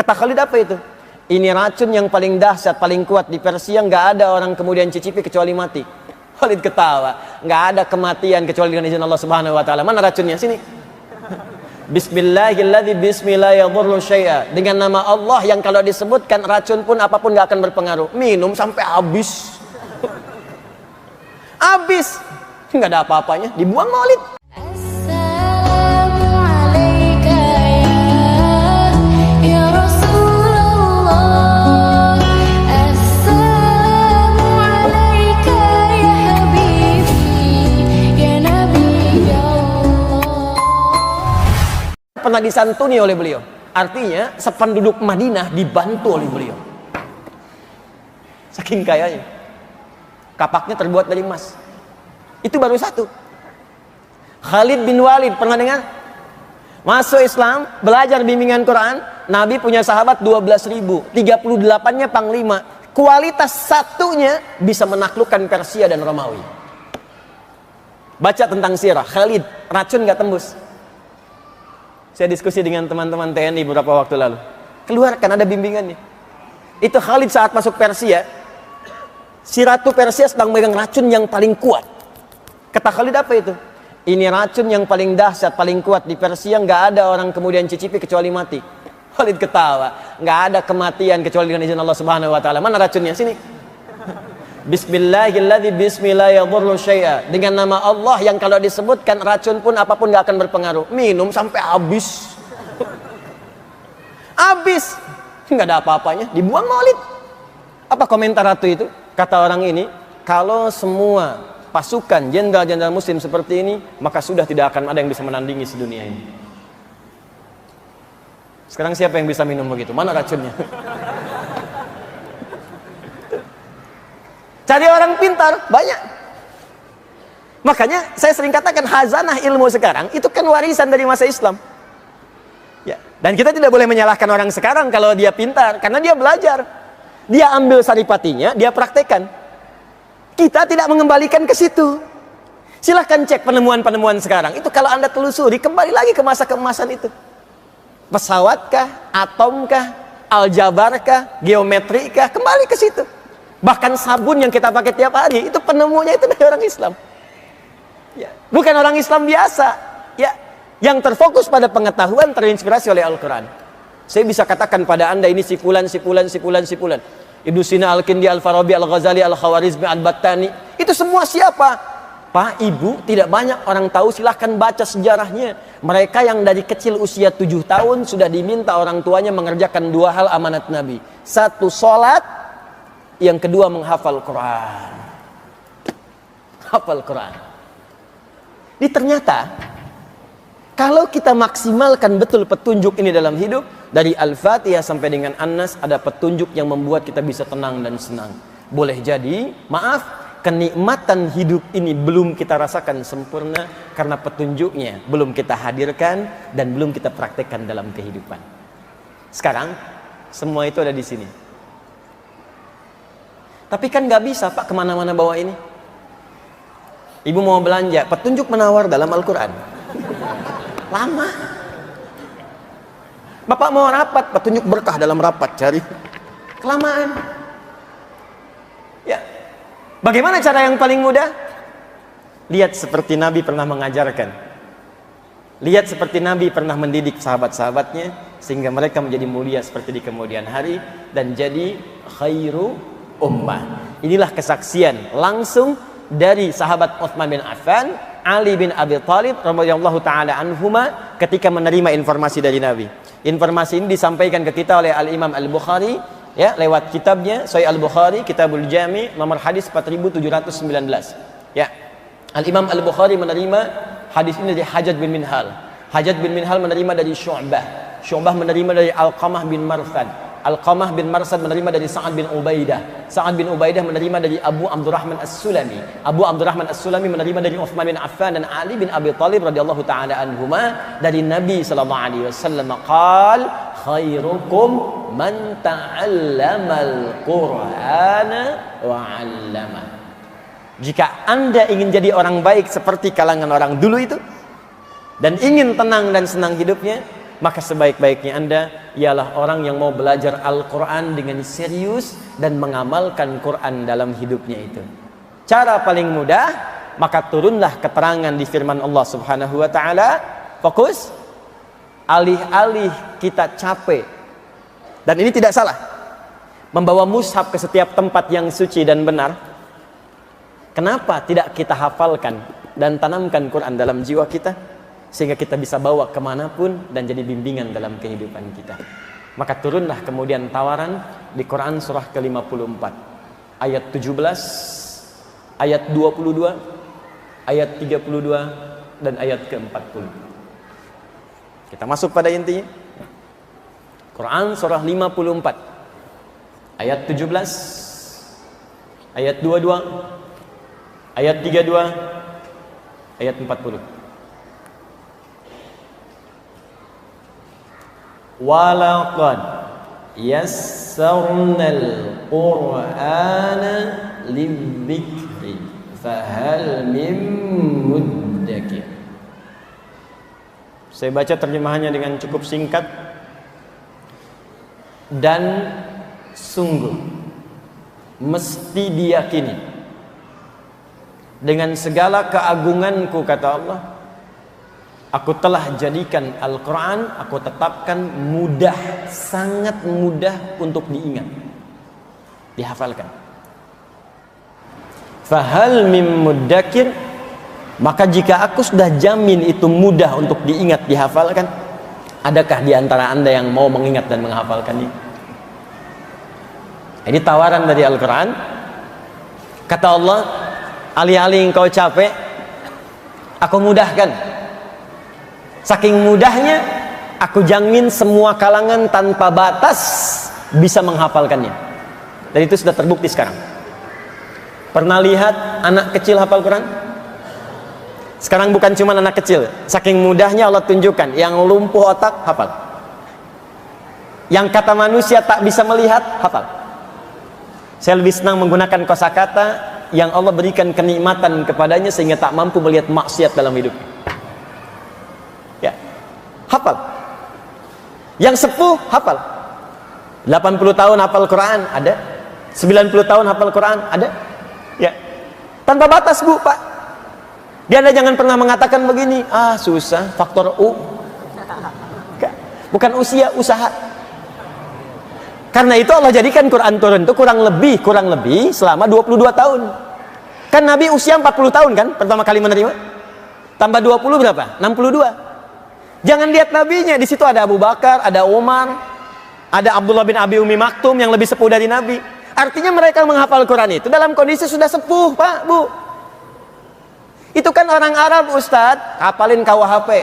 Kata Khalid apa itu? Ini racun yang paling dahsyat, paling kuat di Persia, nggak ada orang kemudian cicipi kecuali mati. Khalid ketawa, nggak ada kematian kecuali dengan izin Allah Subhanahu wa taala. Mana racunnya? Sini. Bismillahilladzi bismillahirrahmanirrahim syai'a. Dengan nama Allah yang kalau disebutkan racun pun apapun nggak akan berpengaruh. Minum sampai habis. Habis. Nggak ada apa-apanya, dibuang Maulid. Pernah disantuni oleh beliau. Artinya sependuduk Madinah dibantu oleh beliau. Saking kayanya. Kapaknya terbuat dari emas. Itu baru satu. Khalid bin Walid, pernah dengar? Masuk Islam, belajar bimbingan Quran. Nabi punya sahabat 12.000, 38-nya panglima. Kualitas satunya bisa menaklukkan Persia dan Romawi. Baca tentang sirah Khalid, racun gak tembus. Saya diskusi dengan teman-teman TNI beberapa waktu lalu. Keluarkan, ada bimbingannya. Itu Khalid saat masuk Persia, si Ratu Persia sedang megang racun yang paling kuat. Kata Khalid apa itu? Ini racun yang paling dahsyat, paling kuat di Persia, nggak ada orang kemudian cicipi kecuali mati. Khalid ketawa, nggak ada kematian kecuali dengan izin Allah Subhanahu wa taala. Mana racunnya? Sini. Bismillahilladzi bismillahirrahmanirrahim syai'a. Dengan nama Allah yang kalau disebutkan racun pun apapun nggak akan berpengaruh. Minum sampai habis. Habis. Nggak ada apa-apanya, dibuang Maulid. Apa komentar ratu itu? Kata orang ini, kalau semua pasukan jenderal-jenderal muslim seperti ini, maka sudah tidak akan ada yang bisa menandingi sedunia ini. Sekarang siapa yang bisa minum begitu? Mana racunnya? Cari orang pintar, banyak. Makanya saya sering katakan khazanah ilmu sekarang itu kan warisan dari masa Islam. Ya, dan kita tidak boleh menyalahkan orang sekarang kalau dia pintar, karena dia belajar. Dia ambil saripatinya, dia praktekkan. Kita tidak mengembalikan ke situ. Silahkan cek penemuan-penemuan sekarang. Itu kalau Anda telusuri, kembali lagi ke masa keemasan itu. Pesawatkah, atomkah, aljabarkah, geometrikah, kembali ke situ. Bahkan sabun yang kita pakai tiap hari itu penemunya itu dari orang Islam. Ya, bukan orang Islam biasa. Ya, yang terfokus pada pengetahuan, terinspirasi oleh Al-Quran. Saya bisa katakan pada Anda ini sipulan. Ibnu Sina, Al-Kindi, Al-Farabi, Al-Ghazali, Al-Khawarizmi, Al-Battani. Itu semua siapa? Pak, Ibu, tidak banyak orang tahu, silahkan baca sejarahnya. Mereka yang dari kecil usia 7 tahun sudah diminta orang tuanya mengerjakan 2 hal amanat Nabi. 1, sholat. Yang kedua, menghafal Quran. Hafal Quran. Ini ternyata kalau kita maksimalkan betul petunjuk ini dalam hidup, dari Al-Fatihah sampai dengan An-Nas, ada petunjuk yang membuat kita bisa tenang dan senang. Boleh jadi, maaf, kenikmatan hidup ini belum kita rasakan sempurna karena petunjuknya belum kita hadirkan dan belum kita praktekkan dalam kehidupan. Sekarang semua itu ada di sini. Tapi kan nggak bisa Pak kemana-mana bawa ini. Ibu mau belanja, petunjuk menawar dalam Al-Quran. Lama. Bapak mau rapat, petunjuk berkah dalam rapat, cari. Kelamaan. Ya. Bagaimana cara yang paling mudah? Lihat seperti Nabi pernah mengajarkan. Lihat seperti Nabi pernah mendidik sahabat-sahabatnya sehingga mereka menjadi mulia seperti di kemudian hari dan jadi khairu ummah. Inilah kesaksian langsung dari sahabat Utsman bin Affan, Ali bin Abi Thalib radhiyallahu taala anhuma ketika menerima informasi dari Nabi. Informasi ini disampaikan ke kita oleh Al-Imam Al-Bukhari ya, lewat kitabnya Sahih Al-Bukhari, Kitabul Jami, nomor hadis 4719. Ya. Al-Imam Al-Bukhari menerima hadis ini dari Hajjaj bin Minhal. Hajjaj bin Minhal menerima dari Syu'bah. Syu'bah menerima dari Alqamah bin Marsad. Alqamah bin Marsad menerima dari Sa'ad bin Ubaidah. Sa'ad bin Ubaidah menerima dari Abu Abdurrahman As-Sulami. Abu Abdurrahman As-Sulami menerima dari Utsman bin Affan dan Ali bin Abi Thalib radhiyallahu taala anhuma dari Nabi sallallahu alaihi wasallam qaal khairukum man ta'allamal Qur'ana wa 'allama. Jika Anda ingin jadi orang baik seperti kalangan orang dulu itu dan ingin tenang dan senang hidupnya, maka sebaik-baiknya Anda ialah orang yang mau belajar Al-Quran dengan serius dan mengamalkan Quran dalam hidupnya itu. Cara paling mudah, maka turunlah keterangan di firman Allah Subhanahu wa ta'ala. Fokus, alih-alih kita capek, dan ini tidak salah, membawa mushaf ke setiap tempat yang suci dan benar, kenapa tidak kita hafalkan dan tanamkan Quran dalam jiwa kita, sehingga kita bisa bawa kemanapun dan jadi bimbingan dalam kehidupan kita. Maka turunlah kemudian tawaran di Quran surah ke-54 ayat 17, ayat 22, ayat 32, dan ayat ke-40. Kita masuk pada intinya. Quran surah 54 ayat 17, ayat 22, ayat 32, ayat 40. Walaqad yassarnal Qur'ana lidzikri fahal mim muddakir. Saya baca terjemahannya dengan cukup singkat. Dan sungguh mesti diyakini dengan segala keagunganku, kata Allah, aku telah jadikan Al-Quran, aku tetapkan mudah, sangat mudah untuk diingat, dihafalkan. Fahal mim muddakir, maka jika aku sudah jamin itu mudah untuk diingat, dihafalkan, adakah di antara Anda yang mau mengingat dan menghafalkannya? Ini tawaran dari Al-Quran. Kata Allah, alih-alih engkau capek, aku mudahkan. Saking mudahnya, aku jamin semua kalangan tanpa batas bisa menghafalkannya. Dan itu sudah terbukti sekarang. Pernah lihat anak kecil hafal Quran? Sekarang bukan cuma anak kecil, saking mudahnya Allah tunjukkan, yang lumpuh otak hafal, yang kata manusia tak bisa melihat hafal. Saya lebih senang menggunakan kosakata yang Allah berikan kenikmatan kepadanya sehingga tak mampu melihat maksiat dalam hidupnya. Ya, hafal. Yang sepuh hafal. 80 tahun hafal Quran ada, 90 tahun hafal Quran ada. Ya, tanpa batas Bu, Pak. Dia Anda jangan pernah mengatakan begini, susah, faktor U. Bukan usia, usaha. Karena itu Allah jadikan Quran turun itu kurang lebih selama 22 tahun. Kan Nabi usia 40 tahun kan pertama kali menerima. Tambah 20 berapa? 62. Jangan lihat nabinya, di situ ada Abu Bakar, ada Umar, ada Abdullah bin Abi Umi Maktum yang lebih sepuh dari Nabi. Artinya mereka menghafal Quran itu dalam kondisi sudah sepuh, Pak, Bu. Itu kan orang Arab, Ustadz, hafalin KUHP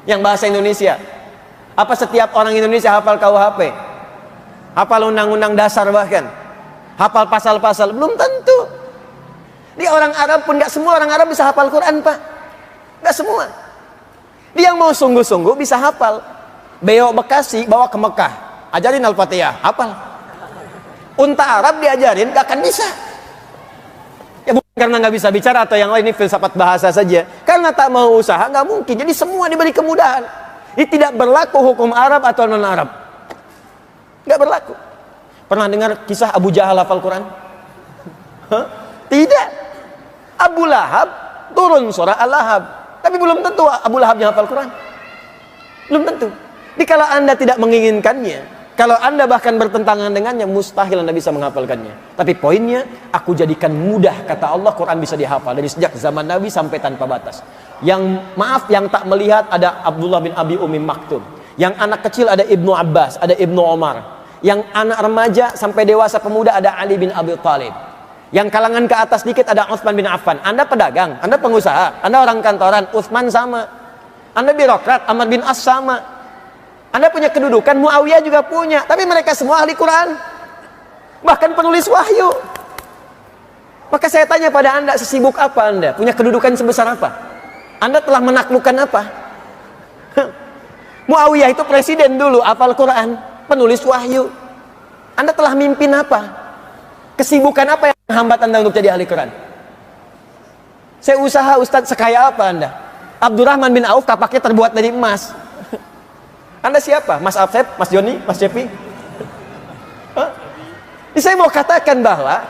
yang bahasa Indonesia. Apa setiap orang Indonesia hafal KUHP? Hafal undang-undang dasar bahkan? Hafal pasal-pasal? Belum tentu. Dia orang Arab pun, gak semua orang Arab bisa hafal Quran, Pak. Gak semua. Dia yang mau sungguh-sungguh bisa hafal. Beo Bekasi bawa ke Mekah, ajarin Al-Fatihah, hafal. Unta Arab diajarin, gak akan bisa. Ya bukan karena gak bisa bicara atau yang lain, ini filsafat bahasa saja. Karena tak mau usaha, gak mungkin. Jadi semua diberi kemudahan. Ini tidak berlaku hukum Arab atau non-Arab. Nggak berlaku. Pernah dengar kisah Abu Jahal hafal Quran? Tidak. Abu Lahab turun surah Al-Lahab. Tapi belum tentu Abu Lahabnya hafal Quran. Belum tentu. Jadi kalau Anda tidak menginginkannya, kalau Anda bahkan bertentangan dengannya, mustahil Anda bisa menghafalkannya. Tapi poinnya, aku jadikan mudah, kata Allah, Quran bisa dihafal dari sejak zaman Nabi sampai tanpa batas. Yang maaf, yang tak melihat ada Abdullah bin Abi Umi Maktum. Yang anak kecil ada Ibnu Abbas, ada Ibnu Omar. Yang anak remaja sampai dewasa pemuda ada Ali bin Abi Thalib. Yang kalangan ke atas dikit ada Utsman bin Affan. Anda pedagang, Anda pengusaha, Anda orang kantoran, Utsman sama. Anda birokrat, Amr bin As sama. Anda punya kedudukan, Muawiyah juga punya. Tapi mereka semua ahli Quran, bahkan penulis wahyu. Maka saya tanya pada Anda, sesibuk apa Anda? Punya kedudukan sebesar apa? Anda telah menaklukkan apa? Muawiyah itu presiden dulu, hafal Quran, penulis wahyu. Anda telah mimpin apa? Kesibukan apa yang menghambat Anda untuk jadi ahli Quran? Saya usaha, Ustadz, sekaya apa Anda? Abdurrahman bin Auf tapaknya terbuat dari emas. Anda siapa? Mas Afsep, Mas Joni, Mas Cepi? Saya mau katakan bahwa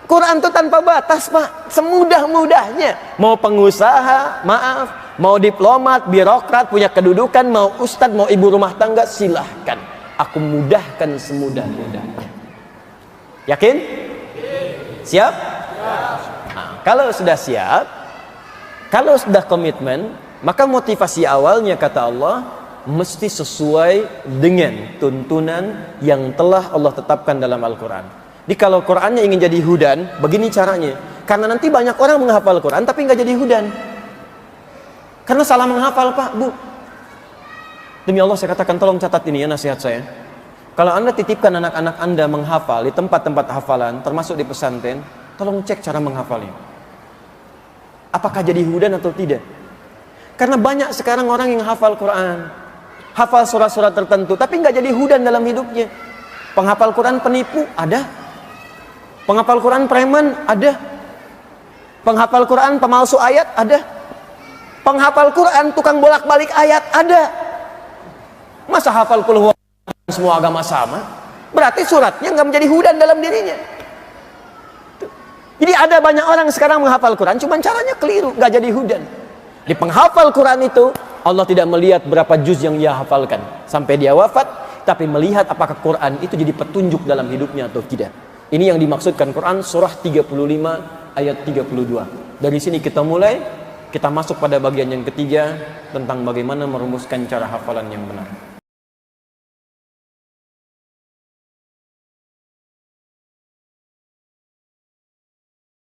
Quran itu tanpa batas, Pak. Semudah-mudahnya. Mau pengusaha, maaf, mau diplomat, birokrat, punya kedudukan, mau ustadz, mau ibu rumah tangga, silahkan. Aku mudahkan semudah-mudahnya. Yakin? Siap? Nah, kalau sudah siap, kalau sudah komitmen, maka motivasi awalnya kata Allah mesti sesuai dengan tuntunan yang telah Allah tetapkan dalam Al-Quran. Jadi kalau Qurannya ingin jadi hudan, begini caranya. Karena nanti banyak orang menghafal Quran tapi nggak jadi hudan. Karena salah menghafal, Pak, Bu. Demi Allah saya katakan, tolong catat ini ya nasihat saya. Kalau Anda titipkan anak-anak Anda menghafal di tempat-tempat hafalan, termasuk di pesantren, tolong cek cara menghafalnya. Apakah jadi hudan atau tidak? Karena banyak sekarang orang yang hafal Quran, hafal surat-surat tertentu, tapi nggak jadi hudan dalam hidupnya. Penghafal Quran penipu ada, penghafal Quran preman ada, penghafal Quran pemalsu ayat ada, penghafal Quran tukang bolak-balik ayat ada. Masa hafal qul huwallahu semua agama sama? Berarti suratnya nggak menjadi hudan dalam dirinya. Jadi ada banyak orang sekarang menghafal Quran, cuman caranya keliru, nggak jadi hudan. Di penghafal Quran itu Allah tidak melihat berapa juz yang ia hafalkan sampai dia wafat, tapi melihat apakah Quran itu jadi petunjuk dalam hidupnya atau tidak. Ini yang dimaksudkan Quran surah 35 ayat 32. Dari sini kita mulai, kita masuk pada bagian yang ketiga tentang bagaimana merumuskan cara hafalan yang benar.